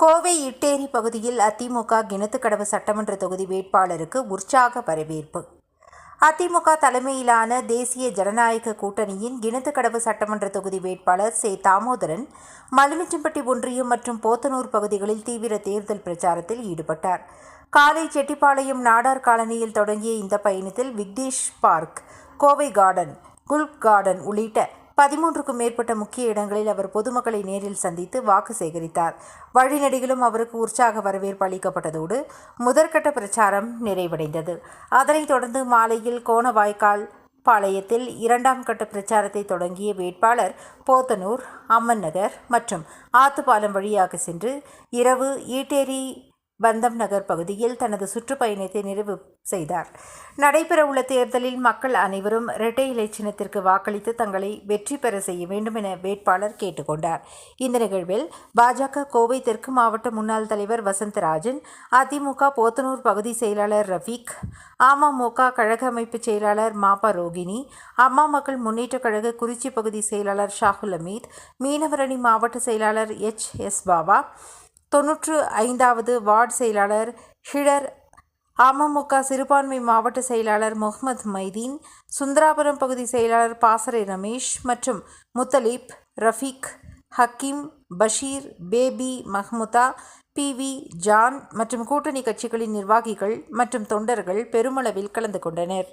கோவை இட்டேரி பகுதியில் அதிமுக கிணத்துக்கடவு சட்டமன்ற தொகுதி வேட்பாளருக்கு உற்சாக வரவேற்பு. அதிமுக தலைமையிலான தேசிய ஜனநாயக கூட்டணியின் கிணத்துக்கடவு சட்டமன்ற தொகுதி வேட்பாளர் சே. தாமோதரன் மலுமிச்சம்பட்டி ஒன்றியம் மற்றும் போத்தனூர் பகுதிகளில் தீவிர தேர்தல் பிரச்சாரத்தில் ஈடுபட்டார். காலை செட்டிப்பாளையம் நாடார் காலனியில் தொடங்கிய இந்த பயணத்தில் Vignesh park, Kovai garden, Gulf garden உள்ளிட்ட 13க்கும் மேற்பட்ட முக்கிய இடங்களில் அவர் பொதுமக்களை நேரில் சந்தித்து வாக்கு சேகரித்தார். வழிநெடுகிலும் அவருக்கு உற்சாக வரவேற்பு அளிக்கப்பட்டதோடு முதற்கட்ட பிரச்சாரம் நிறைவடைந்தது. அதனைத் தொடர்ந்து மாலையில் கோணவாய்க்கால் பாளையத்தில் 2ஆம் கட்ட பிரச்சாரத்தை தொடங்கிய வேட்பாளர் போத்தனூர், அம்மன் நகர் மற்றும் ஆத்துப்பாலம் வழியாக சென்று இரவு ஈட்டேரி பந்தம் நகர் பகுதியில் தனது சுற்றுப்பயணத்தை நிறைவு செய்தார். நடைபெறவுள்ள தேர்தலில் மக்கள் அனைவரும் இரட்டை இலை சின்னத்திற்கு வாக்களித்து தங்களை வெற்றி பெற செய்ய வேண்டும் என வேட்பாளர் கேட்டுக்கொண்டார். இந்த நிகழ்வில் பாஜக கோவை தெற்கு மாவட்ட முன்னாள் தலைவர் வசந்தராஜன், அதிமுக போத்தனூர் பகுதி செயலாளர் ரஃபீக், அமமுக கழக அமைப்பு செயலாளர் மாபா ரோகிணி, அம்மா மக்கள் முன்னேற்ற கழக குறிச்சி பகுதி செயலாளர் ஷாகுல் அமீத், மீனவரணி மாவட்ட செயலாளர் எச்.எஸ். பாபா, 95வது வார்டு செயலாளர் ஹிடர், அமமுக சிறுபான்மை மாவட்ட செயலாளர் முகமது மைதீன், சுந்தராபுரம் பகுதி செயலாளர் பாசறை ரமேஷ் மற்றும் Muthalib, Rafeeq, Hakeem, Basheer, Baby, Mahmuda, P V. John மற்றும் கூட்டணி கட்சிகளின் நிர்வாகிகள் மற்றும் தொண்டர்கள் பெருமளவில் கலந்து கொண்டனர்.